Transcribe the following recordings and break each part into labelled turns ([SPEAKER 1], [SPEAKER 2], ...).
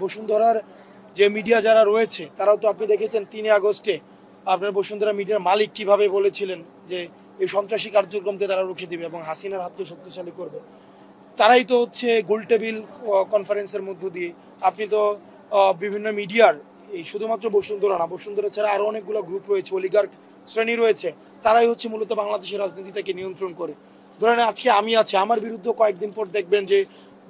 [SPEAKER 1] বসুন্ধরার যে মিডিয়া যারা রয়েছে তারাও তো আপনি দেখেছেন 3 আগস্টে আপনার বসুন্ধরা মিডিয়ার মালিক কিভাবে বলেছিলেন যে এই সন্ত্রাসী কার্যক্রমকে তারা রুখে দিবে এবং হাসিনার হাতকে শক্তিশালী করবে। তারাই তো হচ্ছে গোলটেবিল কনফারেন্সের মধ্য দিয়ে আপনি তো বিভিন্ন মিডিয়ার এই শুধুমাত্র বসুন্ধরা না, বসুন্ধরা ছাড়া আরও অনেকগুলো গ্রুপ রয়েছে, অলিগার্ক শ্রেণী রয়েছে, তারাই হচ্ছে মূলত বাংলাদেশের রাজনীতিটাকে নিয়ন্ত্রণ করে। ধরেন আজকে আমি আছি, আমার বিরুদ্ধে কয়েকদিন পর দেখবেন যে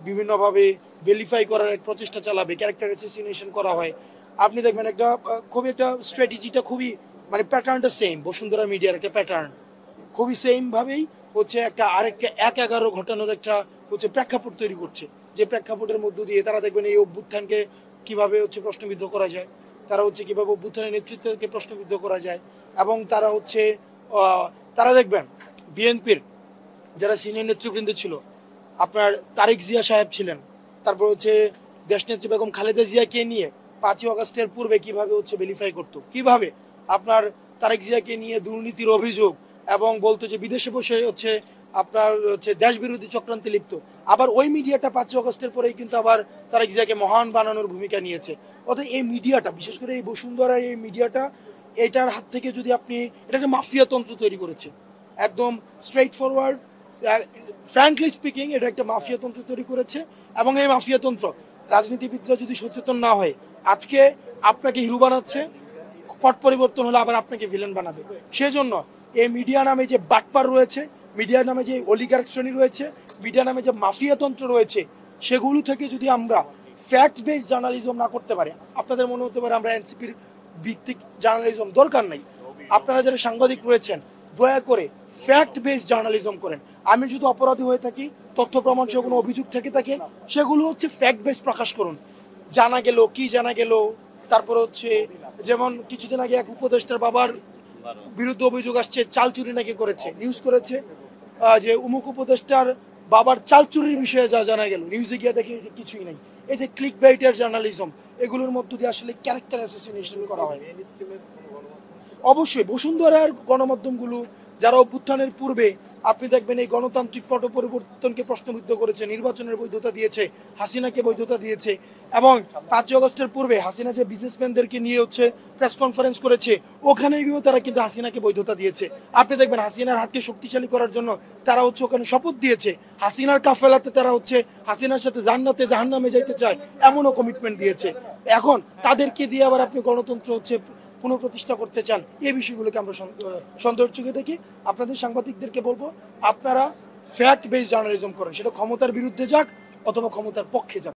[SPEAKER 1] বিভিন্নভাবে ভেরিফাই করার এক প্রচেষ্টা চালাবে, ক্যারেক্টার অ্যাসাসিনেশন করা হয়। আপনি দেখবেন একটা খুবই একটা স্ট্র্যাটেজিটা খুবই মানে প্যাটার্নটা সেম, বসুন্ধরা মিডিয়ার একটা প্যাটার্ন খুবই সেমভাবেই হচ্ছে একটা আরেকটা 1/11 ঘটানোর একটা হচ্ছে প্রেক্ষাপট তৈরি করছে, যে প্রেক্ষাপটের মধ্য দিয়ে তারা দেখবেন এই অভ্যুত্থানকে কিভাবে হচ্ছে প্রশ্নবিদ্ধ করা যায়, তারা হচ্ছে কিভাবে অভ্যুত্থানের নেতৃত্বকে প্রশ্নবিদ্ধ করা যায়। এবং তারা হচ্ছে তারা দেখবেন বিএনপির যারা সিনিয়র নেতৃবৃন্দ ছিল, আপনার তারেক জিয়া সাহেব ছিলেন, তারপর হচ্ছে দেশনেত্রী বেগম খালেদা জিয়াকে নিয়ে 5ই আগস্টের পূর্বে কিভাবে হচ্ছে ভেরিফাই করতো, কিভাবে আপনার তারেক জিয়াকে নিয়ে দুর্নীতির অভিযোগ এবং বলতো যে বিদেশে বসে হচ্ছে আপনার হচ্ছে দেশ বিরোধী চক্রান্তে লিপ্ত। আবার ওই মিডিয়াটা 5ই আগস্টের পরেই কিন্তু আবার তারেক জিয়াকে মহান বানানোর ভূমিকা নিয়েছে। অর্থাৎ এই মিডিয়াটা, বিশেষ করে এই বসুন্ধরার এই মিডিয়াটা, এটার হাত থেকে যদি আপনি এটা একটা মাফিয়া তন্ত্র তৈরি করেছে, একদম স্ট্রেইট ফরওয়ার্ড ফ্র্যাঙ্কলি স্পিকিং এটা একটা মাফিয়া তন্ত্র তৈরি করেছে। এবং এই মাফিয়া তন্ত্র রাজনীতিবিদরা যদি সচেতন না হয়, আজকে আপনাকে হিরো বানাচ্ছে, পট পরিবর্তন হলে আবার আপনাকে ভিলেন বানাবে। সেজন্য এই মিডিয়া নামে যে বাটপার রয়েছে, মিডিয়া নামে যে অলিগার্ক শ্রেণী রয়েছে, মিডিয়া নামে যে মাফিয়া তন্ত্র রয়েছে, সেগুলো থেকে যদি আমরা ফ্যাক্ট বেসড জার্নালিজম না করতে পারি, আপনাদের মনে হতে পারে আমরা এনসিপির ভিত্তিক জার্নালিজম দরকার নাই। আপনারা যারা সাংবাদিক রয়েছেন দয়া করে ফ্যাক্ট বেসড জার্নালিজম করেন। আমি যদি অপরাধী হয়ে থাকি, তথ্য প্রমাণ সহ কোনো অভিযোগ থেকে থাকে, সেগুলো হচ্ছে ফ্যাক্ট বেসড প্রকাশ করুন। জানা গেল কি জানা গেল, তারপর হচ্ছে যেমন কিছুদিন আগে এক উপদেষ্টার বাবার বিরুদ্ধে অভিযোগ আসছে চাল চুরি নাকি করেছে, নিউজ করেছে যে উমুক উপদেষ্টার বাবার চাল চুরির বিষয়ে যা জানা গেল, নিউজে গিয়ে দেখে কিছুই নাই। এই যে ক্লিক বাইটার জার্নালিজম, এগুলোর মধ্য দিয়ে আসলে ক্যারেক্টার অ্যাসাসিনেশন করা হয়। অবশ্যই বসুন্ধরার গণমাধ্যমগুলো যারা অভ্যুত্থানের পূর্বে আপনি দেখবেন এই গণতান্ত্রিক পট পরিবর্তনকে প্রশ্নবিদ্ধ করেছে, নির্বাচনের বৈধতা দিয়েছে, হাসিনাকে বৈধতা দিয়েছে। এবং 5ই আগস্টের পূর্বে হাসিনা যে বিজনেসম্যানদেরকে নিয়ে হচ্ছে প্রেস কনফারেন্স করেছে, ওখানে গিয়েও তারা কিন্তু হাসিনাকে বৈধতা দিয়েছে। আপনি দেখবেন হাসিনার হাতকে শক্তিশালী করার জন্য তারা হচ্ছে ওখানে শপথ দিয়েছে, হাসিনার কাফেলাতে তারা হচ্ছে হাসিনার সাথে জান্নাতে জাহান্নামে যাইতে চায়, এমনও কমিটমেন্ট দিয়েছে। এখন তাদেরকে দিয়ে আবার আপনি গণতন্ত্র হচ্ছে পুনঃপ্রতিষ্ঠা করতে চান, এই বিষয়গুলোকে আমরা সন্দেহের চোখে দেখি। আপনাদের সাংবাদিকদেরকে বলবো, আপনারা ফ্যাক্ট বেসড জার্নালিজম করেন, সেটা ক্ষমতার বিরুদ্ধে যাক অথবা ক্ষমতার পক্ষে যাক।